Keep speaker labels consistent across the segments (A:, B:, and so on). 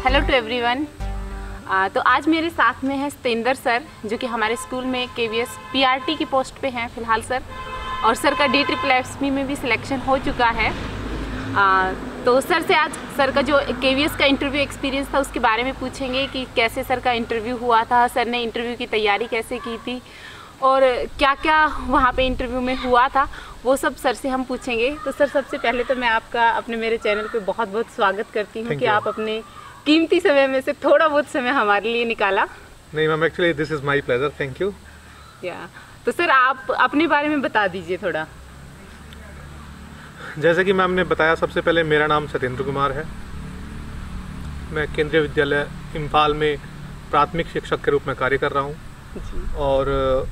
A: Hello to everyone. तो आज मेरे साथ में है सतेंद्र सर, जो कि हमारे स्कूल में KVS PRT की पोस्ट पे हैं फ़िलहाल सर, और सर का DSSS में भी सिलेक्शन हो चुका है। तो सर से आज सर का जो KVS का इंटरव्यू एक्सपीरियंस था उसके बारे में पूछेंगे कि कैसे सर का इंटरव्यू हुआ था, सर ने इंटरव्यू की तैयारी कैसे की थी और क्या क्या वहाँ पे इंटरव्यू में हुआ था, वो सब सर से हम पूछेंगे। तो सर, सबसे पहले तो मैं आपका अपने मेरे चैनल पे बहुत बहुत स्वागत करती हूँ कि आप अपने कीमती समय में से थोड़ा बहुत समय हमारे लिए निकाला।
B: नहीं ma'am, actually this is my pleasure, thank you.
A: तो सर, आप अपने बारे में बता दीजिए थोड़ा।
B: जैसे कि मैम ने बताया, सबसे पहले मेरा नाम सतेंद्र कुमार है। मैं केंद्रीय विद्यालय इम्फाल में प्राथमिक शिक्षक के रूप में कार्य कर रहा हूँ और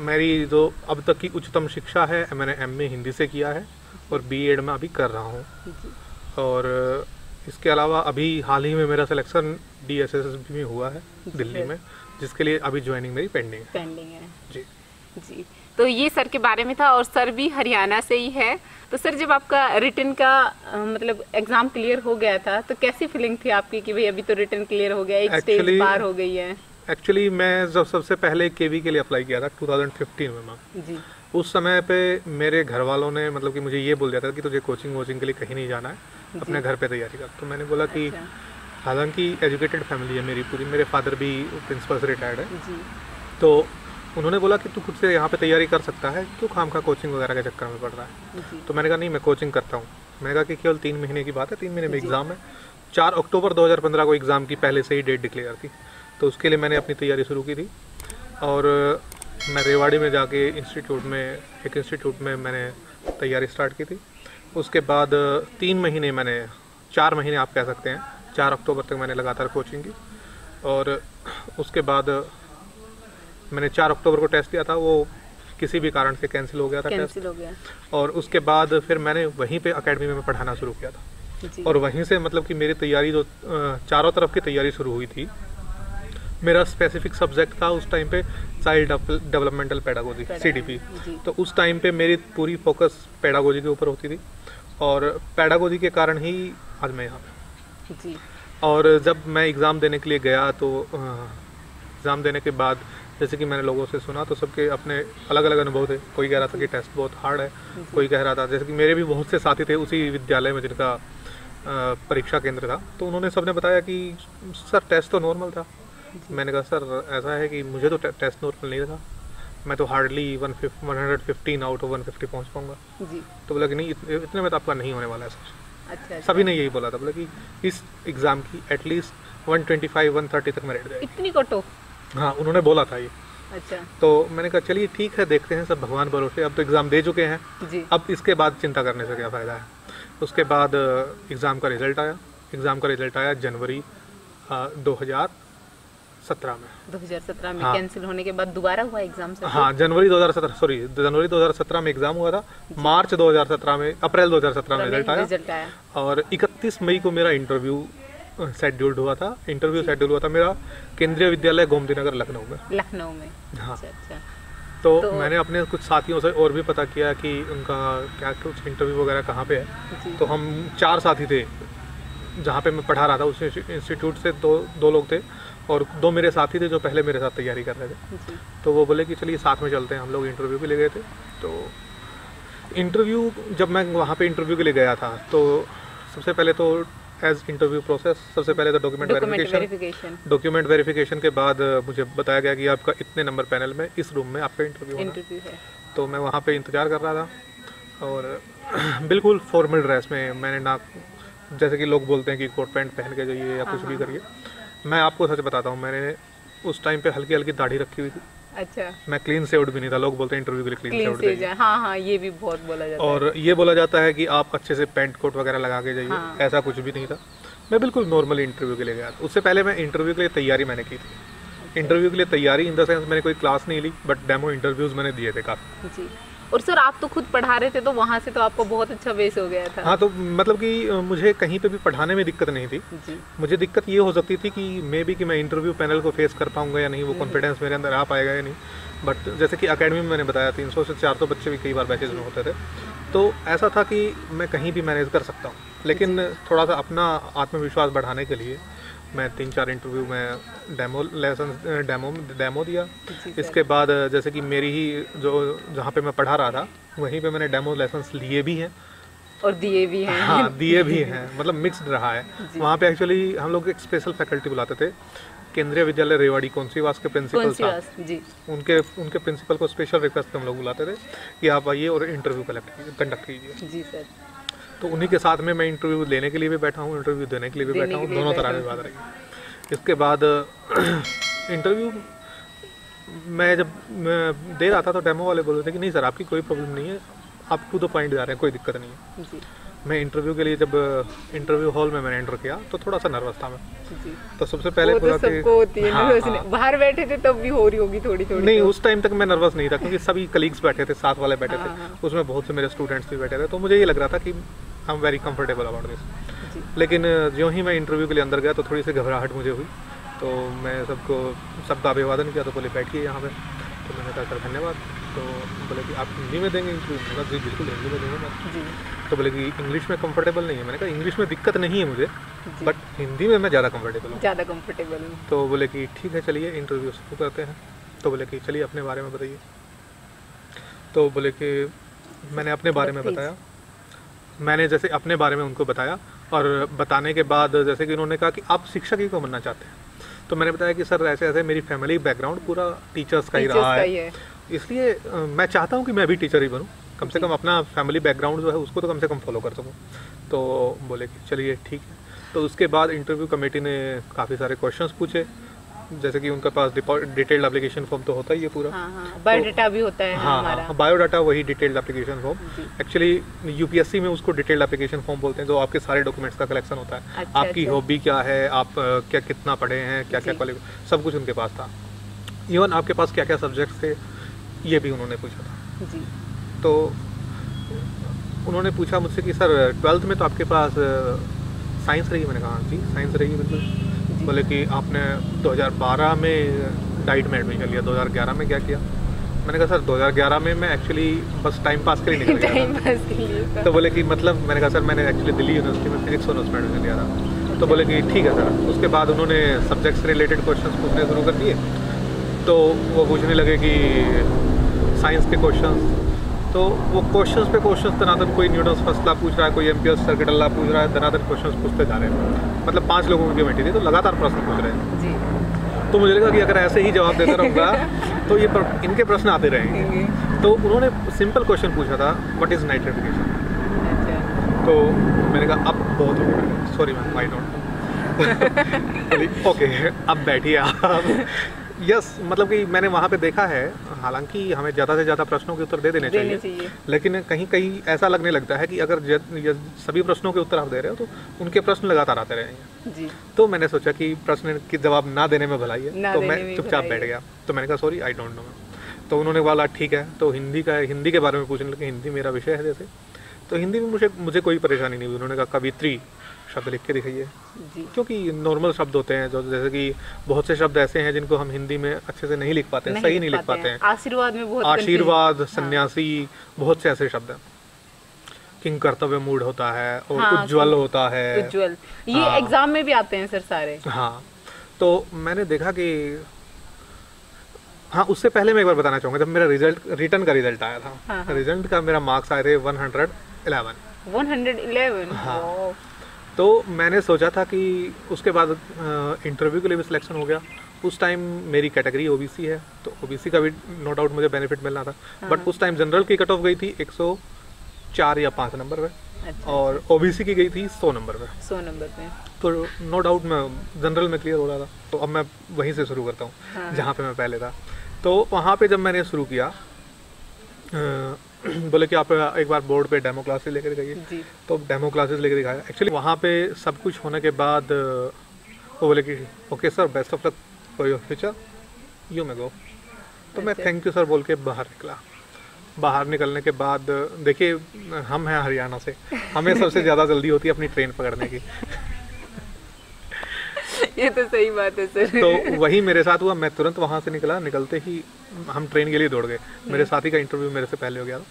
B: मेरी जो अब तक की उच्चतम शिक्षा है मैंने MA हिंदी से किया है और B.Ed में अभी कर रहा हूँ। और इसके अलावा अभी हाल ही में मेरा सिलेक्शन DSSS में हुआ है दिल्ली में, जिसके लिए अभी ज्वाइनिंग मेरी पेंडिंग है।
A: जी, तो ये सर के बारे में था और सर भी हरियाणा से ही है। तो सर, जब आपका रिटन का मतलब एग्जाम क्लियर हो गया था तो कैसी फीलिंग थी आपकी कि भाई अभी तो रिटन क्लियर हो गया, एक स्टेज पार हो गई है?
B: एक्चुअली मैं जब सबसे पहले KV के लिए अप्लाई किया था 2015 में मैम जी, उस समय पे मेरे घर वालों ने मतलब कि मुझे ये बोल दिया था कि तुझे कोचिंग के लिए कहीं नहीं जाना है, अपने घर पे तैयारी कर। तो मैंने बोला कि हालांकि एजुकेटेड फैमिली है मेरी पूरी, मेरे फादर भी प्रिंसिपल से रिटायर्ड है, तो उन्होंने बोला कि तू खुद से यहाँ पे तैयारी कर सकता है, क्यों खामखा कोचिंग वगैरह के चक्कर में पड़ रहा है। तो मैंने कहा नहीं, मैं कोचिंग करता हूँ। मैंने कहा कि केवल 3 महीने की बात है, 3 महीने में एग्ज़ाम है। 4 अक्टूबर 2015 को एग्ज़ाम की पहले से ही डेट डिक्लेयर थी, तो उसके लिए मैंने अपनी तैयारी शुरू की थी। और मैं रेवाड़ी में जाके एक इंस्टीट्यूट में मैंने तैयारी स्टार्ट की थी। उसके बाद 3 महीने मैंने 4 महीने आप कह सकते हैं, 4 अक्टूबर तक मैंने लगातार कोचिंग की। और उसके बाद मैंने 4 अक्टूबर को टेस्ट दिया था, वो किसी भी कारण से कैंसिल हो गया था। और उसके बाद फिर मैंने वहीं पे एकेडमी में पढ़ाना शुरू किया था और वहीं से मतलब कि मेरी तैयारी जो चारों तरफ की तैयारी शुरू हुई थी। मेरा स्पेसिफिक सब्जेक्ट था उस टाइम पे चाइल्ड डेवलपमेंटल पेडागोजी CDP। तो उस टाइम पे मेरी पूरी फोकस पेडागोजी के ऊपर होती थी और पेडागोजी के कारण ही आज मैं यहाँ पे। और जब मैं एग्ज़ाम देने के लिए गया तो एग्ज़ाम देने के बाद जैसे कि मैंने लोगों से सुना तो सबके अपने अलग अलग अनुभव थे। कोई कह रहा था कि टेस्ट बहुत हार्ड है, कोई कह रहा था, जैसे कि मेरे भी बहुत से साथी थे उसी विद्यालय में जिनका परीक्षा केंद्र था, तो उन्होंने सबने बताया कि सर टेस्ट तो नॉर्मल था। मैंने कहा सर ऐसा है कि मुझे तो टेस्ट नॉर्मल नहीं था, मैं तो हार्डली 115 आउट ऑफ 150 पहुँच पाऊँगा। तो बोला कि नहीं, इतने में तो आपका नहीं होने वाला है सर। अच्छा। सभी ने यही बोला था, बोला कि इस एग्ज़ाम की एटलीस्ट 125-130 तक मेरिट जाएगी।
A: इतनी कटो? हाँ,
B: उन्होंने बोला था ये।
A: अच्छा।
B: तो मैंने कहा चलिए ठीक है, देखते हैं, सब भगवान भरोसे, अब तो एग्ज़ाम दे चुके हैं जी, अब इसके बाद चिंता करने से क्या फ़ायदा है। उसके बाद एग्ज़ाम का रिज़ल्ट आया जनवरी 2017 में।
A: 2017 में कैंसिल होने के बाद दोबारा हुआ एग्ज़ाम?
B: हाँ, जनवरी 2017 में एग्ज़ाम हुआ था। मार्च 2017 में, अप्रैल 2017 में रिजल्ट आया और 31 मई को मेरा इंटरव्यू शेड्यूल्ड हुआ था। शेड्यूल हुआ था मेरा केंद्रीय विद्यालय गोमती नगर लखनऊ में। हाँ। अच्छा। तो मैंने अपने कुछ साथियों से और भी पता किया कि उनका क्या कुछ इंटरव्यू वगैरह कहाँ पे है। तो हम 4 साथी थे जहाँ पे मैं पढ़ा रहा था, उस इंस्टीट्यूट से दो लोग थे और 2 मेरे साथी थे जो पहले मेरे साथ तैयारी कर रहे थे। तो वो बोले कि चलिए साथ में चलते हैं, हम लोग इंटरव्यू के लिए गए थे। तो इंटरव्यू जब मैं वहाँ पे इंटरव्यू के लिए गया था तो सबसे पहले तो एज इंटरव्यू प्रोसेस, सबसे पहले तो डॉक्यूमेंट वेरिफिकेशन के बाद मुझे बताया गया कि आपका इतने नंबर पैनल में इस रूम में आपका इंटरव्यू है। तो मैं वहाँ पे इंतज़ार कर रहा था और बिल्कुल फॉर्मल ड्रेस में, मैंने ना जैसे कि लोग बोलते हैं कि कोट पैंट पहन के जाइए या कुछ भी करिए, मैं आपको सच बताता हूँ, मैंने उस टाइम पे हल्की हल्की दाढ़ी रखी हुई थी। अच्छा। मैं क्लीन सेव्ड भी नहीं था। लोग बोलते हैं इंटरव्यू के लिए क्लीन सेव्ड जाइए।
A: हाँ, ये भी बहुत बोला जाता है।
B: और ये बोला जाता है कि आप अच्छे से पैंट कोट वगैरह लगा के जाइए। हाँ। ऐसा कुछ भी नहीं था, मैं बिल्कुल नॉर्मल इंटरव्यू के लिए गया था। उससे पहले मैं इंटरव्यू के लिए तैयारी मैंने की थी। इंटरव्यू के लिए तैयारी इन द सेंस मैंने कोई क्लास नहीं ली, बट डेमो इंटरव्यूज़ मैंने दिए थे काफ़ी जी।
A: और सर, आप तो खुद पढ़ा रहे थे तो वहाँ से तो आपको बहुत अच्छा बेस हो गया था।
B: हाँ, तो मतलब कि मुझे कहीं पे भी पढ़ाने में दिक्कत नहीं थी जी। मुझे दिक्कत ये हो सकती थी कि मे बी कि मैं इंटरव्यू पैनल को फेस कर पाऊंगा या नहीं, वो कॉन्फिडेंस मेरे अंदर आ पाएगा या नहीं। बट जैसे कि एकेडमी में मैंने बताया 300 से 400 बच्चे भी कई बार बैचेज में होते थे, तो ऐसा था कि मैं कहीं भी मैनेज कर सकता हूँ। लेकिन थोड़ा सा अपना आत्मविश्वास बढ़ाने के लिए मैं 3-4 इंटरव्यू में डेमो दिया। इसके बाद जैसे कि मेरी ही जो जहाँ पे मैं पढ़ा रहा था वहीं पे मैंने डेमो लेसन्स लिए भी हैं
A: और दिए भी हैं।
B: हाँ, दिए भी हैं, मतलब मिक्स्ड रहा है। वहाँ पे एक्चुअली हम लोग एक स्पेशल फैकल्टी बुलाते थे, केंद्रीय विद्यालय रेवाड़ी कौंसीवास के प्रिंसिपल साहब
A: जी,
B: उनके प्रिंसिपल को स्पेशल रिक्वेस्ट हम लोग बुलाते थे कि आप आइए और इंटरव्यू कंडक्ट कीजिए।
A: जी सर।
B: तो उन्हीं के साथ में मैं इंटरव्यू लेने के लिए भी बैठा हूँ, इंटरव्यू देने के लिए भी बैठा हूँ, दोनों तरह की बात रही। इसके बाद इंटरव्यू मैं जब दे रहा था तो डेमो वाले बोल रहे थे कि नहीं सर आपकी कोई प्रॉब्लम नहीं है, आप टू द पॉइंट जा रहे हैं, कोई दिक्कत नहीं है।
A: जी।
B: मैं इंटरव्यू के लिए जब इंटरव्यू हॉल में मैंने एंटर किया तो थोड़ा सा नर्वस था मैं। जी। तो सबसे पहले
A: तो सबको होती है नर्वसनेस। बाहर बैठे थे तब भी हो रही होगी थोड़ी थोड़ी?
B: नहीं, उस टाइम तक मैं नर्वस नहीं था क्योंकि सभी कलीग्स बैठे थे, साथ वाले बैठे थे, उसमें बहुत से मेरे स्टूडेंट्स भी बैठे थे, तो मुझे ये लग रहा था कि I am very comfortable about this. लेकिन जो ही मैं इंटरव्यू के लिए अंदर गया तो थोड़ी सी घबराहट मुझे हुई, तो मैं सबका अभिवादन किया, तो बोले बैठिए यहाँ पे। तो मैंने कहा सर धन्यवाद। तो बोले कि आप हिंदी में देंगे इंटरव्यू? मैंने कहा जी बिल्कुल हिंदी में देंगे मैं। तो बोले कि इंग्लिश में कंफर्टेबल नहीं है? मैंने कहा इंग्लिश में दिक्कत नहीं है मुझे, बट हिंदी में मैं ज़्यादा कंफर्टेबल हूँ। तो बोले कि ठीक है चलिए इंटरव्यू शुरू करते हैं। तो बोले कि चलिए अपने बारे में बताइए। तो बोले कि मैंने अपने बारे में बताया, मैंने जैसे अपने बारे में उनको बताया, और बताने के बाद जैसे कि उन्होंने कहा कि आप शिक्षक ही क्यों बनना चाहते हैं? तो मैंने बताया कि सर ऐसे ऐसे मेरी फैमिली बैकग्राउंड पूरा टीचर्स का ही रहा है, इसलिए मैं चाहता हूँ कि मैं भी टीचर ही बनूँ, कम से कम अपना फैमिली बैकग्राउंड जो है उसको तो कम से कम फॉलो कर सकूँ। तो बोले कि चलिए ठीक है। तो उसके बाद इंटरव्यू कमेटी ने काफ़ी सारे क्वेश्चंस पूछे, जैसे कि उनके पास डिटेल्ड एप्लीकेशन फॉर्म तो होता ही है पूरा।
A: बायोडाटा भी होता है
B: हमारा। बायोडाटा वही detailed application form, actually UPSC में उसको डिटेल्ड एप्लीकेशन फॉर्म बोलते हैं, जो आपके सारे डॉक्यूमेंट्स का कलेक्शन होता है। आपकी हॉबी क्या है, आप क्या कितना पढ़े हैं, क्या क्या क्वालिफिकेशन, सब कुछ उनके पास था। इवन आपके पास क्या क्या सब्जेक्ट्स थे ये भी उन्होंने पूछा था जी। तो उन्होंने पूछा मुझसे कि सर 12th में तो आपके पास साइंस रही? मैंने कहा जी साइंस रही बिल्कुल। बोले कि आपने 2012 में डाइट में एडमिशन लिया, 2011 में क्या किया? मैंने कहा सर 2011 में मैं एक्चुअली बस टाइम पास के लिए निकल गया था। तो बोले कि मतलब? मैंने कहा सर मैंने एक्चुअली दिल्ली यूनिवर्सिटी में फिजिक्स ऑनर्स में एडमिशन लिया था। तो बोले कि ठीक है सर। उसके बाद उन्होंने सब्जेक्ट से रिलेटेड क्वेश्चन पूछने शुरू कर दिए। तो वो पूछने लगे कि साइंस के क्वेश्चंस, तो वो क्वेश्चंस पे क्वेश्चंस धनाधन, कोई न्यूटन्स फर्स्ट लॉ पूछ रहा है, कोई एम्पियर्स सर्किट लॉ पूछ रहा है, धनाधन क्वेश्चंस पूछते जा रहे हैं। मतलब 5 लोगों की कमेटी थी, तो लगातार प्रश्न पूछ रहे हैं जी। तो मुझे लगा कि अगर ऐसे ही जवाब देता रहूँगा तो ये इनके प्रश्न आते रहेंगे। तो उन्होंने सिंपल क्वेश्चन पूछा था, व्हाट इज़ नाइट्रिफिकेशन? तो मैंने कहा अब बहुत हो गया, sorry ma'am I don't. Okay अब बैठिए आप। यस, मतलब कि मैंने वहाँ पे देखा है, हालांकि हमें ज़्यादा से ज़्यादा प्रश्नों के उत्तर दे देने चाहिए, लेकिन कहीं कहीं ऐसा लगने लगता है कि अगर सभी प्रश्नों के उत्तर आप दे रहे हो तो उनके प्रश्न लगातार आते रहेंगे जी। तो मैंने सोचा कि प्रश्न के जवाब ना देने में भलाई है, तो मैं चुपचाप बैठ गया। तो मैंने कहा सॉरी आई डोंट नो। तो उन्होंने बोला ठीक है। तो हिंदी के बारे में पूछने लगे, हिंदी मेरा विषय है जैसे, तो हिंदी में मुझे कोई परेशानी नहीं हुई। उन्होंने कहा कवित्री शब्द लिख के दिखाइए, क्योंकि नॉर्मल शब्द होते हैं जो, जैसे कि बहुत से शब्द ऐसे हैं जिनको हम हिंदी में अच्छे से नहीं लिख पाते हैं, सही नहीं लिख पाते हैं।
A: आशीर्वाद में बहुत,
B: आशीर्वाद, सन्यासी, बहुत से ऐसे शब्द हैं। किंग कर्तव्य मूड होता है, और उज्ज्वल होता है,
A: उज्ज्वल, ये एग्जाम में भी आते हैं सर सारे। हाँ,
B: तो मैंने देखा कि हाँ, उससे पहले मैं एक बार बताना चाहूँगा, जब मेरा रिटर्न का रिजल्ट आया था, रिजल्ट का मेरा मार्क्स आए थे
A: 111।
B: हाँ, तो मैंने सोचा था कि उसके बाद इंटरव्यू के लिए भी सिलेक्शन हो गया। उस टाइम मेरी कैटेगरी ओबीसी है, तो ओबीसी का भी नो डाउट मुझे बेनिफिट मिलना था। बट उस टाइम जनरल की कट ऑफ गई थी 104 या 5 नंबर पे, और ओबीसी की गई थी 100 नंबर पे।
A: 100 नंबर पे
B: तो नो डाउट मैं जनरल में क्लियर हो रहा था। तो अब मैं वहीं से शुरू करता हूँ जहाँ पे मैं पहले था। तो वहाँ पे जब मैंने शुरू किया, बोले कि आप एक बार बोर्ड पे डेमो क्लासेस लेकर दिखाइए। तो डेमो क्लासेस लेकर दिखाया। एक्चुअली वहाँ पे सब कुछ होने के बाद वो बोले कि okay sir, best of luck for your future, you may go. तो मैं थैंक यू सर बोल के बाहर निकला। बाहर निकलने के बाद देखिए, हम हैं हरियाणा से, हमें सबसे ज़्यादा जल्दी होती है अपनी ट्रेन पकड़ने की।
A: ये तो सही बात है सर।
B: तो वही मेरे साथ हुआ। मैं तुरंत वहाँ से निकला, निकलते ही हम ट्रेन के लिए दौड़ गए। मेरे साथी का इंटरव्यू मेरे से पहले हो गया था।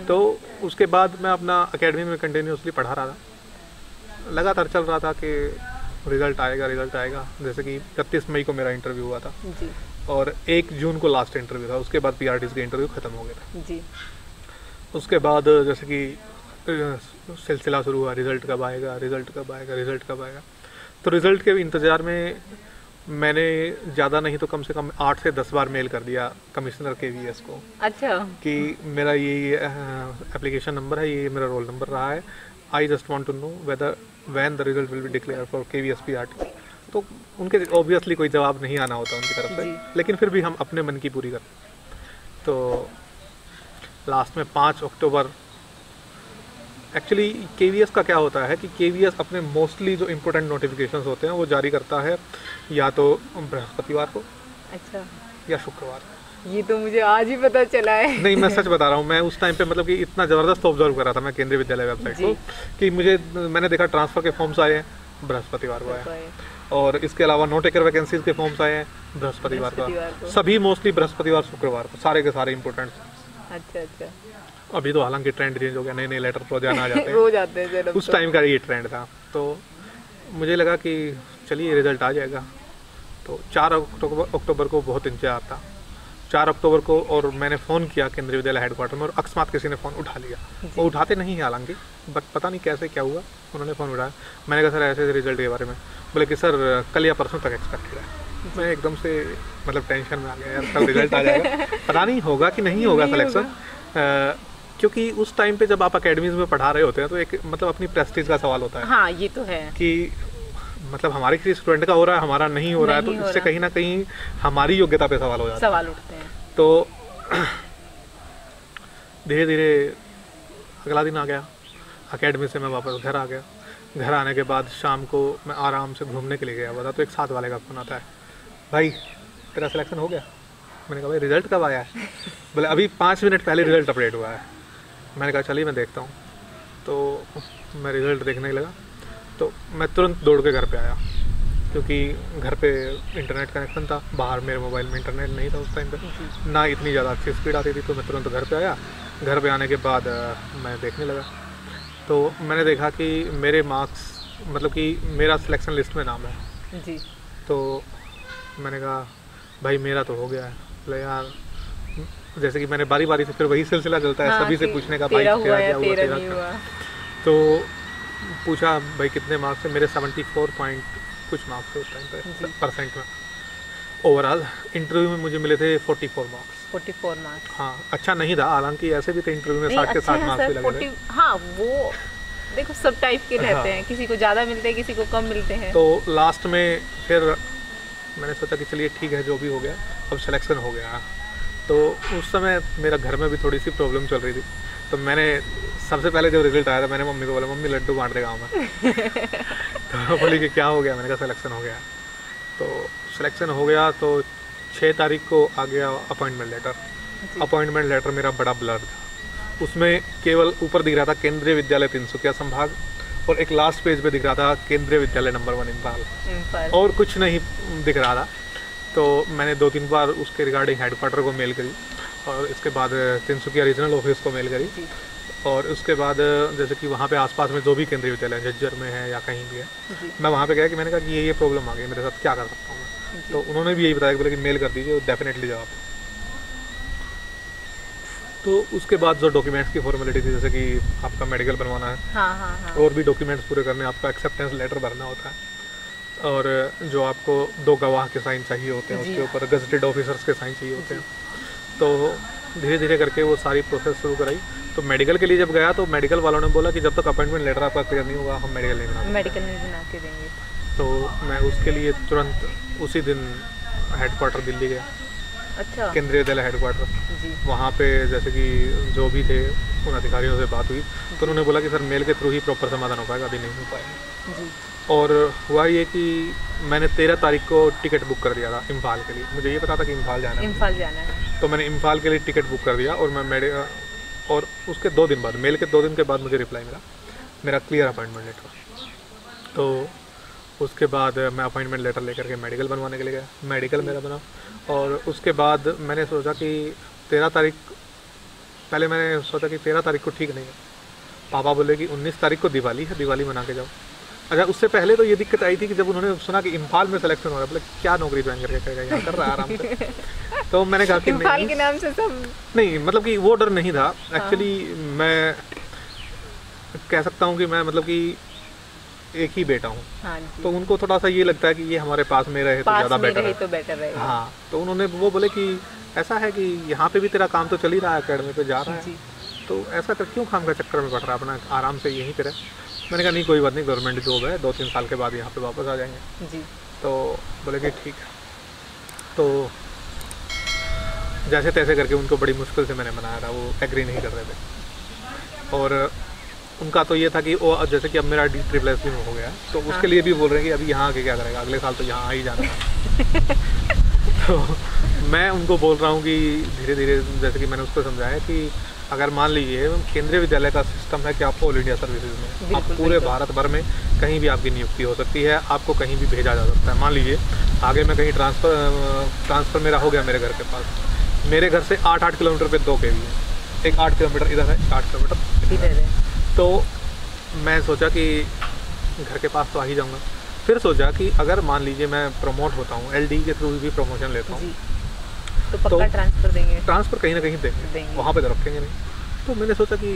B: तो उसके बाद मैं अपना एकेडमी में कंटिन्यूसली पढ़ा रहा था, लगातार चल रहा था कि रिज़ल्ट आएगा। जैसे कि 31 मई को मेरा इंटरव्यू हुआ था
A: जी।
B: और 1 जून को लास्ट इंटरव्यू था, उसके बाद पीआरटीज़ के इंटरव्यू ख़त्म हो गया था
A: जी।
B: उसके बाद जैसे कि सिलसिला शुरू हुआ, रिज़ल्ट कब आएगा। तो रिज़ल्ट के इंतज़ार में मैंने ज़्यादा नहीं तो कम से कम 8 से 10 बार मेल कर दिया कमिश्नर केवीएस को।
A: अच्छा। कि
B: मेरा ये एप्लीकेशन नंबर है, ये मेरा रोल नंबर रहा है, I just want to know whether when the result will be declare for KVS PRT. तो उनके ऑब्वियसली कोई जवाब नहीं आना होता उनकी तरफ से, लेकिन फिर भी हम अपने मन की पूरी करते। तो लास्ट में 5 अक्टूबर, एक्चुअली केवीएस का क्या होता है कि केवीएस अपने मोस्टली जो इम्पोर्टेंट नोटिफिकेशंस होते हैं वो जारी करता है या तो बृहस्पतिवार को, अच्छा, या शुक्रवार।
A: ये तो मुझे आज ही पता चला है।
B: नहीं, मैं सच बता रहा हूँ, मैं उस टाइम पे मतलब कि इतना ज़बरदस्त ऑब्जर्व कर रहा था मैं केंद्रीय विद्यालय वेबसाइट को कि मैंने देखा ट्रांसफ़र के फॉर्म्स आए हैं बृहस्पतिवार को आए, और इसके अलावा नो टेकर वैकेंसीज के फॉर्म्स आए हैं बृहस्पतिवार को, सभी मोस्टली बृहस्पतिवार शुक्रवार को, सारे के सारे इंपॉर्टेंट।
A: अच्छा।
B: अभी तो हालांकि ट्रेंड चेंज हो गया, नए लेटर रोजाना आ जाते हैं उस टाइम का ये ट्रेंड था। तो मुझे लगा कि चलिए रिजल्ट आ जाएगा। तो 4 अक्टूबर को बहुत इंतजार था, 4 अक्टूबर को, और मैंने फ़ोन किया केंद्रीय विद्यालय हेडक्वार्टर में और अकस्मात किसी ने फ़ोन उठा लिया। वो उठाते नहीं हैं हालांकि, बट पता नहीं कैसे क्या हुआ, उन्होंने फ़ोन उठाया। मैंने कहा सर ऐसे रिजल्ट के बारे में, बोले कि सर कल या परसों तक एक्सपेक्टेड है। मैं एकदम से मतलब टेंशन में आ गया, यार कल रिजल्ट आ जाएगा, पता नहीं होगा कि नहीं होगा सिलेक्शन, क्योंकि उस टाइम पे जब आप अकेडमीज में पढ़ा रहे होते हैं तो एक मतलब अपनी प्रेस्टीज का सवाल होता है।
A: हाँ, ये तो है
B: कि मतलब हमारे किसी स्टूडेंट का हो रहा है, हमारा नहीं हो रहा है, तो इससे कहीं ना कहीं हमारी योग्यता पे सवाल हो जाता है,
A: सवाल उठते हैं।
B: तो धीरे धीरे अगला दिन आ गया, अकेडमी से मैं वापस घर आ गया। घर आने के बाद शाम को मैं आराम से घूमने के लिए गया हुआ था, तो एक साथ वाले का फ़ोन आता है, भाई तेरा सिलेक्शन हो गया। मैंने कहा भाई रिज़ल्ट कब आया है? बोले अभी 5 मिनट पहले रिज़ल्ट अपडेट हुआ है। मैंने कहा चलिए मैं देखता हूँ। तो मैं रिज़ल्ट देखने लगा, तो मैं तुरंत दौड़ के घर पे आया, क्योंकि घर पे इंटरनेट कनेक्शन था, बाहर मेरे मोबाइल में इंटरनेट नहीं था उस टाइम पे, ना इतनी ज़्यादा अच्छी स्पीड आती थी। तो मैं तुरंत घर पे आया। घर पे आने के बाद मैं देखने लगा, तो मैंने देखा कि मेरे मार्क्स मतलब कि मेरा सिलेक्शन लिस्ट में नाम है जी। तो मैंने कहा भाई मेरा तो हो गया है। बोले यार, जैसे कि मैंने बारी बारी से, फिर वही सिलसिला चलता है, सभी से पूछने का, भाई तेरा क्या हुआ। तो पूछा भाई कितने मार्क्स है? मेरे 74 पॉइंट कुछ मार्क्स थे उस टाइम पे परसेंट में। ओवरऑल इंटरव्यू में मुझे मिले थे 44 मार्क्स। हाँ, अच्छा नहीं था, हालांकि ऐसे भी थे इंटरव्यू में 60 के 60 मार्क्स भी लगे थे।
A: हाँ, वो देखो सब टाइप के रहते हैं, किसी को ज़्यादा मिलते हैं, किसी को कम मिलते हैं।
B: तो लास्ट में फिर मैंने सोचा कि चलिए ठीक है, जो भी हो गया, अब सिलेक्शन हो गया। तो उस समय मेरा घर में भी थोड़ी सी प्रॉब्लम चल रही थी। तो मैंने सबसे पहले जब रिजल्ट आया था, मैंने मम्मी को बोला मम्मी लड्डू बांट दे गाँव में। तो बोली कि क्या हो गया? मैंने कहा सिलेक्शन हो गया। तो सिलेक्शन हो गया तो 6 तारीख को आ गया अपॉइंटमेंट लेटर। अपॉइंटमेंट लेटर मेरा बड़ा ब्लर था, उसमें केवल ऊपर दिख रहा था केंद्रीय विद्यालय तिनसुकिया संभाग, और एक लास्ट पेज पे दिख रहा था केंद्रीय विद्यालय नंबर 1 इम्फाल, और कुछ नहीं दिख रहा था। तो मैंने 2-3 बार उसके रिगार्डिंग हेडक्वार्टर को मेल करी, और इसके बाद तिनसुकिया रीजनल ऑफिस को मेल करी, और उसके बाद जैसे कि वहाँ पे आसपास में जो भी केंद्रीय विद्यालय झज्जर में है या कहीं भी है, मैं वहाँ पे गया कि मैंने कहा कि ये प्रॉब्लम आ गई मेरे साथ, क्या कर सकता हूँ मैं? तो उन्होंने भी यही बताया कि बोले कि मेल कर दीजिए, डेफिनेटली जवाब। तो उसके बाद जो डॉक्यूमेंट्स की फॉर्मेलिटी थी, जैसे कि आपका मेडिकल बनवाना है, हाँ। और भी डॉक्यूमेंट्स पूरे करने, आपका एक्सेप्टेंस लेटर भरना होता है, और जो आपको 2 गवाह के साइन चाहिए होते हैं, उसके ऊपर गजटेड ऑफिसर्स के साइन चाहिए होते हैं। तो धीरे धीरे करके वो सारी प्रोसेस शुरू कराई। तो मेडिकल के लिए जब गया तो मेडिकल वालों ने बोला कि जब तक अपॉइंटमेंट लेटर आपका क्लियर नहीं होगा हम मेडिकल नहीं बना के देंगे। तो मैं उसके लिए तुरंत उसी दिन हेडक्वार्टर दिल्ली गया। अच्छा। केंद्रीय विद्यालय हेडक्वार्टर, वहाँ पे जैसे कि जो भी थे उन अधिकारियों से बात हुई, तो उन्होंने बोला कि सर मेल के थ्रू ही प्रॉपर समाधान हो पाएगा, अभी नहीं हो पाएगा। और हुआ ये कि मैंने 13 तारीख को टिकट बुक कर दिया था इम्फाल के लिए। मुझे ये पता था कि इम्फाल जाना है, तो मैंने इम्फाल के लिए टिकट बुक कर दिया, और उसके 2 दिन बाद, मेल के 2 दिन के बाद मुझे रिप्लाई मिला, मेरा क्लियर अपॉइंटमेंट लेटर। तो उसके बाद मैं अपॉइंटमेंट लेटर लेकर के मेडिकल बनवाने के लिए गया, मेडिकल मेरा बना। और उसके बाद मैंने सोचा कि 13 तारीख, पहले मैंने सोचा कि 13 तारीख को ठीक नहीं है। पापा बोले कि 19 तारीख को दिवाली है, दिवाली मना के जाओ। अच्छा, उससे पहले तो ये दिक्कत आई थी कि जब उन्होंने सुना कि इम्फाल में सिलेक्शन हो रहा है, बोले क्या नौकरी ज्वाइन करके करेगा, यहाँ कर रहा है आराम से। तो मैंने कहा कि
A: इम्फाल के नाम से सब
B: नहीं, मतलब कि वो डर नहीं था एक्चुअली। मैं कह सकता हूँ कि मैं मतलब कि एक ही बेटा हूँ।
A: हाँ,
B: तो उनको थोड़ा सा ये लगता है कि ये हमारे पास में रहे तो ज़्यादा बेटर है,
A: तो बेटर रहेगा।
B: हाँ, तो उन्होंने वो बोले कि ऐसा है कि यहाँ पे भी तेरा काम तो चल ही रहा है, अकेडमी पे जा रहा है, तो ऐसा कर क्यों काम का चक्कर में पड़ रहा है, अपना आराम से यहीं पे रहे। मैंने कहा नहीं कोई बात नहीं, गवर्नमेंट जॉब है, 2-3 साल के बाद यहाँ पे वापस आ जाएंगे जी। तो बोले कि ठीक है। तो जैसे तैसे करके उनको बड़ी मुश्किल से मैंने मनाया था, वो एग्री नहीं कर रहे थे। और उनका तो ये था कि वो जैसे कि अब मेरा DSSS में हो गया, तो उसके लिए भी बोल रहे हैं कि अभी यहाँ आके क्या करेगा, अगले साल तो यहाँ आ ही जाना है। तो मैं उनको बोल रहा हूँ कि धीरे धीरे, जैसे कि मैंने उसको समझाया कि अगर मान लीजिए केंद्रीय विद्यालय का सिस्टम है कि आप ऑल इंडिया सर्विसेज में, आप पूरे भारत भर में कहीं भी आपकी नियुक्ति हो सकती है, आपको कहीं भी भेजा जा सकता है। मान लीजिए आगे मैं कहीं ट्रांसफ़र मेरा हो गया मेरे घर के पास, मेरे घर से 8 किलोमीटर पे 2 KV है, एक 8 किलोमीटर इधर है, 8 किलोमीटर इधर है। तो मैं सोचा कि घर के पास तो आ ही जाऊँगा। फिर सोचा कि अगर मान लीजिए मैं प्रमोट होता हूँ, LD के थ्रू भी प्रमोशन लेता हूँ,
A: तो पक्का ट्रांसफ़र देंगे,
B: ट्रांसफ़र कहीं ना कहीं देंगे, वहाँ पे तो रखेंगे नहीं। तो मैंने सोचा कि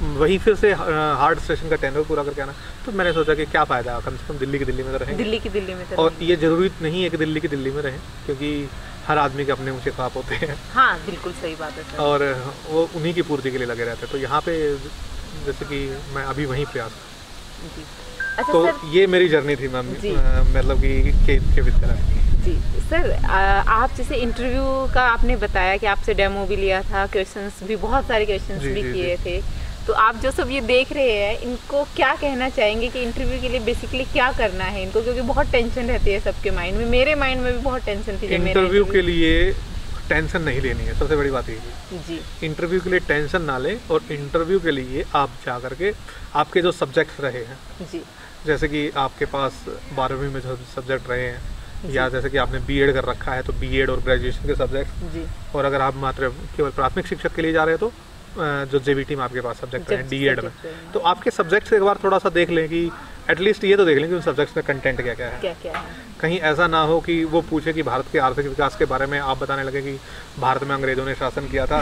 B: वहीं फिर से हार्ड स्टेशन का टेंडर पूरा करके आना। तो मैंने सोचा कि क्या फ़ायदा, कम से कम दिल्ली की दिल्ली में तो रहेंगे,
A: दिल्ली में तो।
B: और ये ज़रूरी नहीं है कि दिल्ली की दिल्ली में रहें, क्योंकि हर आदमी के अपने ऊँचे ख्वाब होते हैं।
A: हाँ, बिल्कुल सही बात है सर। और
B: वो उन्हीं की पूर्ति के लिए लगे रहते हैं। तो यहाँ पे जैसे कि मैं अभी वहीं प्रयास जी। अच्छा, तो ये मेरी जर्नी थी मैम, मतलब कि के विद्यालय
A: जी। सर आप जैसे इंटरव्यू का आपने बताया कि आपसे डेमो भी लिया था, क्वेश्चंस भी, बहुत सारे क्वेश्चंस भी किए थे, तो आप जो सब ये देख रहे हैं इनको क्या कहना चाहेंगे कि इंटरव्यू के लिए बेसिकली क्या करना है इनको, क्योंकि बहुत टेंशन रहती है सबके माइंड में, मेरे माइंड में भी बहुत टेंशन थी।
B: इंटरव्यू के लिए टेंशन नहीं लेनी है, सबसे बड़ी बात ये जी। इंटरव्यू के लिए टेंशन ना लें, और इंटरव्यू के लिए आप जा करके आपके जो सब्जेक्ट्स रहे हैं जी, जैसे कि आपके पास 12वीं में जो सब्जेक्ट रहे हैं, या जैसे कि आपने B.Ed कर रखा है तो B.Ed और ग्रेजुएशन के सब्जेक्ट, और अगर आप मात्र केवल प्राथमिक शिक्षक के लिए जा रहे हो तो जो JBT में आपके पास सब्जेक्ट हैं D.Ed में, तो आपके सब्जेक्ट्स एक बार थोड़ा सा देख लें कि एटलीस्ट ये तो देख लें कि उन सब्जेक्ट्स में कंटेंट क्या क्या है। कहीं ऐसा ना हो कि वो पूछे कि भारत के आर्थिक विकास के बारे में आप बताने लगे कि भारत में अंग्रेजों ने शासन किया था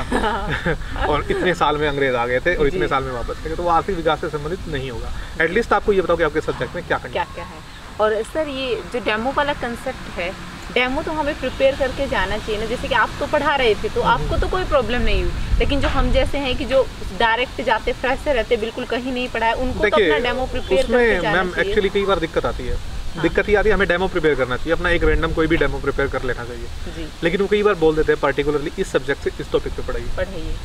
B: और इतने साल में अंग्रेज आ गए थे और इतने साल में वापस गए, तो वो आर्थिक विकास से संबंधित नहीं होगा। एटलीस्ट आपको ये बताओ कि आपके सब्जेक्ट में क्या है।
A: और सर ये जो डेमो वाला कंसेप्ट है, डेमो तो हमें प्रिपेयर करके जाना चाहिए ना, जैसे कि आप तो पढ़ा रहे थे तो आपको तो कोई प्रॉब्लम नहीं हुई, लेकिन जो हम जैसे हैं कि जो डायरेक्ट जाते फ्रेश से रहते, बिल्कुल कहीं नहीं पढ़ा है, उनको तो अपना डेमो प्रिपेयर करके जाना
B: मैम चाहिए। एक्चुअली कई बार दिक्कत आती है, दिक्कत ही आती है, हमें डेमो प्रिपेयर करना चाहिए, अपना एक रैंडम कोई भी डेमो प्रिपेयर कर लेना चाहिए, लेकिन वो कई बार बोल देते हैं पर्टिकुलरली इस सब्जेक्ट से इस टॉपिक पे पढ़ाइए।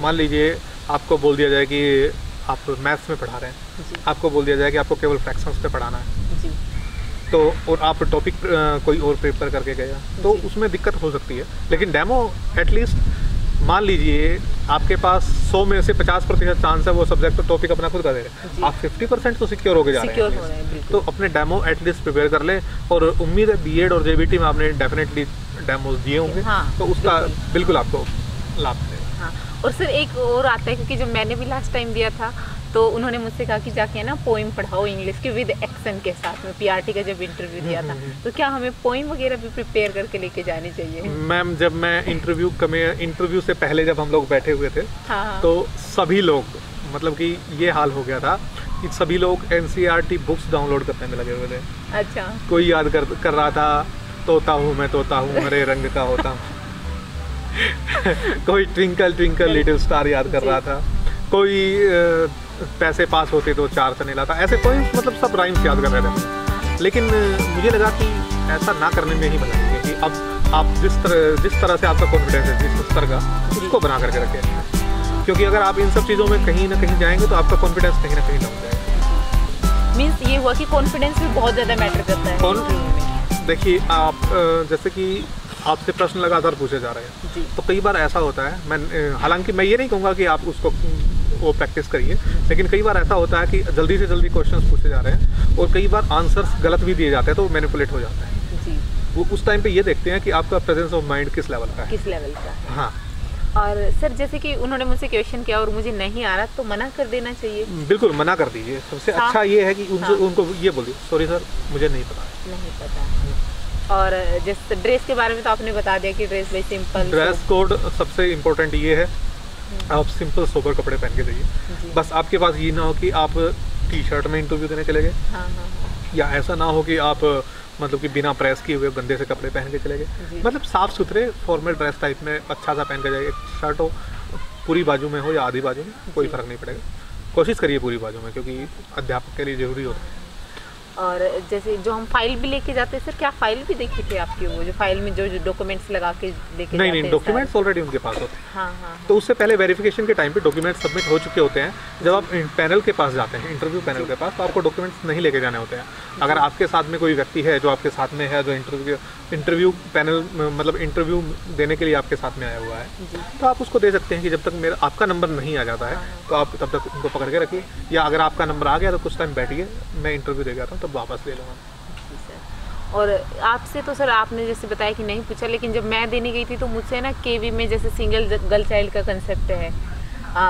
B: मान लीजिए आपको बोल दिया जाए कि आप मैथ्स में पढ़ा रहे हैं, आपको बोल दिया जाए कि आपको केवल फ्रैक्शंस पे पढ़ाना है, तो और आप टॉपिक कोई और प्रिपेयर करके गए, तो उसमें दिक्कत हो सकती है। लेकिन डेमो एटलीस्ट मान लीजिए आपके पास 100 में से 50% चांस है वो सब्जेक्ट तो टॉपिक अपना खुद का दे रहे हैं, आप 50% तो सिक्योर होके जा रहे हैं, तो अपने डेमो एटलीस्ट प्रिपेयर कर ले। और उम्मीद है B.Ed और JBT में आपने डेफिनेटली डेमोज दिए होंगे, तो उसका बिल्कुल आपको लाभ मिलेगा।
A: और सर एक और आता है, क्योंकि जब मैंने भी लास्ट टाइम दिया था तो उन्होंने मुझसे कहा कि जाके ना पोइम पढ़ाओ इंग्लिश के विद एक्शन के साथ में, PRT का जब इंटरव्यू दिया था, तो क्या हमें पोइम वगैरह भी प्रिपेयर करके लेके जानी चाहिए?
B: मैम जब मैं इंटरव्यू से पहले जब हम लोग बैठे हुए थे, तो सभी लोग, मतलब कि ये हाल हो गया था कि सभी लोग NCERT बुक्स डाउनलोड करने में लगे हुए थे।
A: अच्छा।
B: कोई याद कर रहा था तोता हूँ मैं तोता हूँ हरे रंग का होता हूँ कोई ट्विंकल ट्विंकल लिटिल स्टार याद कर रहा था, कोई पैसे पास होते तो 4 चने लाता, ऐसे कोई मतलब सब राइम्स याद कर रहे थे। लेकिन मुझे लगा कि ऐसा ना करने में ही भला है कि अब आप जिस तरह से आपका कॉन्फिडेंस है जिस स्तर का, उसको बना करके रखें, क्योंकि अगर आप इन सब चीज़ों में कहीं ना कहीं जाएंगे तो आपका कॉन्फिडेंस कहीं ना कहीं डाउन जाएगा।
A: मीन्स ये हुआ कि कॉन्फिडेंस भी बहुत ज़्यादा मैटर करता है।
B: देखिए आप जैसे कि आपसे प्रश्न लगातार पूछे जा रहे हैं, तो कई बार ऐसा होता है, मैं हालांकि मैं ये नहीं कहूँगा कि आप उसको वो प्रैक्टिस करिए, लेकिन कई बार ऐसा होता है कि जल्दी से जल्दी क्वेश्चंस पूछे जा रहे हैं और कई बार आंसर्स गलत भी दिए जाते हैं, तो वो मैनिपुलेट हो जाता है। वो उस टाइम पे ये देखते हैं कि आपका प्रेजेंस ऑफ माइंड किस लेवल का है।
A: हाँ, और सर जैसे कि उन्होंने मुझसे क्वेश्चन किया और मुझे नहीं आ रहा तो मना कर देना चाहिए?
B: बिल्कुल मना कर दीजिए। सबसे अच्छा ये है कि उनको ये बोलिए सॉरी सर मुझे नहीं पता।
A: नहीं पता। और जैसे ड्रेस के बारे में तो आपने बता दिया कि ड्रेस भाई सिंपल।
B: ड्रेस कोड सबसे इम्पोर्टेंट ये है, आप सिंपल सोबर कपड़े पहन के जाइए। बस आपके पास ये ना हो कि आप टी शर्ट में इंटरव्यू देने चले गए, या ऐसा ना हो कि आप मतलब कि बिना प्रेस किए हुए गंदे से कपड़े पहन के चले गए। मतलब साफ सुथरे फॉर्मल ड्रेस टाइप में अच्छा सा पहन के जाइए। शर्ट हो पूरी बाजू में हो या आधी बाजू में, कोई फर्क नहीं पड़ेगा। कोशिश करिए पूरी बाजू में, क्योंकि अध्यापक के लिए जरूरी होता है।
A: और जैसे जो हम फाइल भी लेके जाते हैं सर, क्या फाइल भी देखी थी आपकी? वो जो फाइल में जो डॉक्यूमेंट्स लगा के लेके
B: नहीं डॉक्यूमेंट्स ऑलरेडी उनके पास होते हैं।
A: हाँ।
B: तो उससे पहले वेरिफिकेशन के टाइम पे डॉक्यूमेंट्स सबमिट हो चुके होते हैं। जब आप पैनल के पास जाते हैं, इंटरव्यू पैनल के पास, तो आपको डॉक्यूमेंट्स नहीं लेके जाने होते हैं। अगर आपके साथ में कोई व्यक्ति है जो आपके साथ में है, जो इंटरव्यू पैनल मतलब इंटरव्यू देने के लिए आपके साथ में आया हुआ है, तो आप उसको दे सकते हैं कि जब तक आपका नंबर नहीं आ जाता है तो आप तब तक उनको पकड़ के रखिए, या अगर आपका नंबर आ गया तो कुछ टाइम बैठिए, मैं इंटरव्यू दे जाता हूँ तब वापस ले लूँगा।
A: और आपसे तो सर आपने जैसे बताया कि नहीं पूछा, लेकिन जब मैं देने गई थी तो मुझसे ना केवी में जैसे सिंगल गर्ल चाइल्ड का कंसेप्ट है,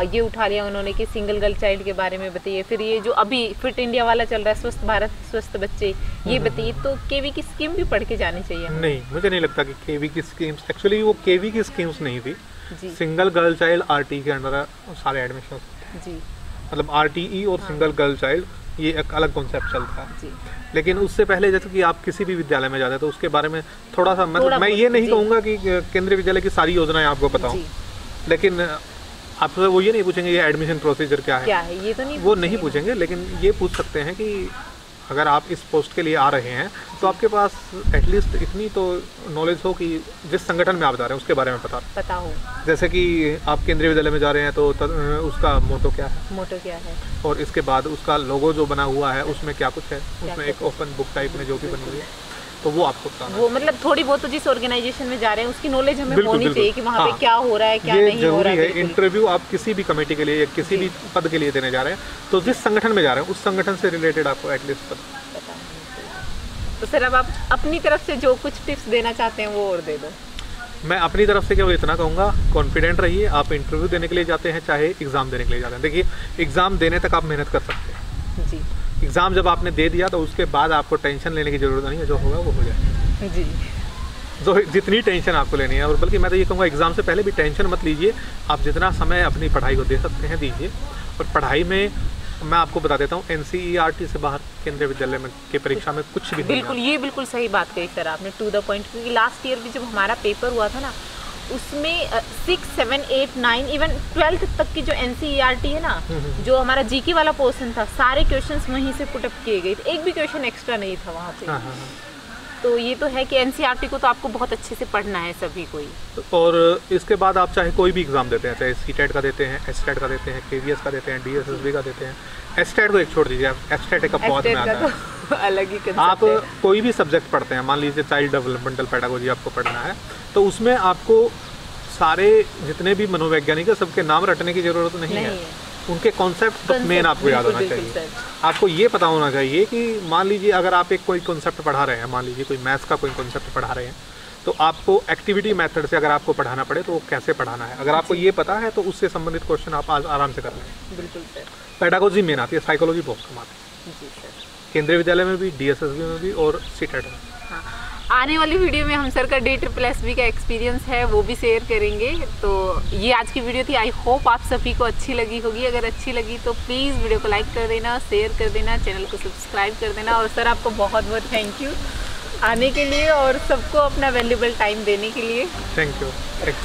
A: ये उठा लिया उन्होंने कि सिंगल गर्ल चाइल्ड के बारे में बताइए। फिर ये जो अभी फिट इंडिया वाला चल रहा है, स्वस्थ भारत स्वस्थ बच्चे, ये बताइए। तो केवी की स्कीम भी पढ़ के जानी चाहिए? नहीं,
B: मुझे नहीं लगता कि केवी की स्कीम्स, एक्चुअली वो केवी की स्कीम्स नहीं थी। सिंगल गर्ल चाइल्ड आरटी के अंडर सारे एडमिशन जी, मतलब आरटीई और सिंगल गर्ल चाइल्ड ये एक अलग कॉन्सेप्ट चलता है। लेकिन उससे पहले जैसे कि आप किसी भी विद्यालय में जाते हैं तो उसके बारे में थोड़ा सा मतलब मैं ये नहीं कहूँगा कि केंद्रीय विद्यालय की सारी योजनाएं आपको बताऊं, लेकिन आपसे वो ये नहीं पूछेंगे ये एडमिशन प्रोसीजर क्या है,
A: ये तो नहीं
B: वो नहीं पूछेंगे। लेकिन ये पूछ सकते हैं कि अगर आप इस पोस्ट के लिए आ रहे हैं तो आपके पास एटलीस्ट इतनी तो नॉलेज हो कि जिस संगठन में आप जा रहे हैं उसके बारे में पता हो। जैसे कि आप केंद्रीय विद्यालय में जा रहे हैं तो उसका मोटो क्या है, और इसके बाद उसका लोगो जो बना हुआ है उसमें क्या कुछ है, उसमें एक ओपन बुक टाइप में जो भी बनी हुई है, तो वो आपको बताना। वो मतलब थोड़ी बहुत तो जिस ऑर्गेनाइजेशन में जा रहे हैं उसकी नॉलेज हमें होनी चाहिए कि वहाँ पे क्या हो रहा है, क्या नहीं हो रहा है। इंटरव्यू आप किसी भी कमेटी के लिए या किसी भी पद के लिए देने जा रहे हैं तो जिस संगठन में जा रहे हैं उस संगठन से रिलेटेड आपको एटलीस्ट पता। तो सर अब आप अपनी तरफ से जो कुछ टिप्स देना चाहते हैं वो और दे दो। मैं अपनी तरफ से केवल इतना कहूँगा, कॉन्फिडेंट रहिए। आप इंटरव्यू देने के लिए जाते हैं चाहे एग्जाम देने के लिए जाते हैं, देखिए एग्जाम देने तक आप मेहनत कर सकते हैं जी। एग्ज़ाम जब आपने दे दिया तो उसके बाद आपको टेंशन लेने की ज़रूरत नहीं है, जो होगा वो हो जाएगा जी। जो जितनी टेंशन आपको लेनी है, और बल्कि मैं तो ये कहूँगा एग्ज़ाम से पहले भी टेंशन मत लीजिए। आप जितना समय अपनी पढ़ाई को दे सकते हैं दीजिए। और पढ़ाई में मैं आपको बता देता हूँ NCERT से बाहर केंद्रीय विद्यालय में की परीक्षा में कुछ भी बिल्कुल, ये बिल्कुल सही बात कही सर आपने, टू द पॉइंट। क्योंकि लास्ट ईयर भी जब हमारा पेपर हुआ था ना, उसमें 6, 7, 8, 9 इवन 12th तक की जो NCERT है ना, जो हमारा जीके वाला पोर्शन था, सारे क्वेश्चंस वहीं से पुटअप किए गए थे, एक भी क्वेश्चन एक्स्ट्रा नहीं था वहाँ पे। तो ये तो है कि NCERT को तो आपको बहुत अच्छे से पढ़ना है सभी को ही। और इसके बाद आप चाहे कोई भी एग्जाम देते हैं, चाहे CTET का देते हैं, STET का देते हैं, KVS का देते हैं, DSSB का देते हैं, STET को एक छोड़ दीजिए, STET एक अपवाद में आता है, अलग ही कंसेप्ट है। आप कोई भी सब्जेक्ट पढ़ते हैं, मान लीजिए चाइल्ड डेवलपमेंटल पेडागोजी आपको पढ़ना है, तो उसमें आपको सारे जितने भी मनोवैज्ञानिक है सबके नाम रटने की जरूरत नहीं है। उनके कॉन्सेप्ट मेन आपको याद होना चाहिए। आपको ये पता होना चाहिए कि मान लीजिए अगर आप एक कोई कॉन्सेप्ट पढ़ा रहे हैं, मान लीजिए कोई मैथ्स का कोई कॉन्सेप्ट पढ़ा रहे हैं, तो आपको एक्टिविटी मेथड से अगर आपको पढ़ाना पड़े तो वो कैसे पढ़ाना है, अगर आपको ये पता है तो उससे संबंधित क्वेश्चन आप आराम से कर लें। बिल्कुल सर। पेडागोजी मेन आती है, साइकोलॉजी बहुत कम आती है केंद्रीय विद्यालय में भी, DSSB में भी और CTET में। आने वाली वीडियो में हम सर का DSSB का एक्सपीरियंस है वो भी शेयर करेंगे। तो ये आज की वीडियो थी, आई होप आप सभी को अच्छी लगी होगी। अगर अच्छी लगी तो प्लीज़ वीडियो को लाइक कर देना, शेयर कर देना, चैनल को सब्सक्राइब कर देना। और सर आपको बहुत बहुत थैंक यू आने के लिए और सबको अपना वैल्यूएबल टाइम देने के लिए। Thank you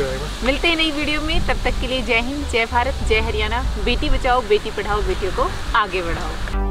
B: very much. मिलते हैं नई वीडियो में, तब तक के लिए जय हिंद, जय भारत, जय हरियाणा। बेटी बचाओ, बेटी पढ़ाओ, बेटियों को आगे बढ़ाओ।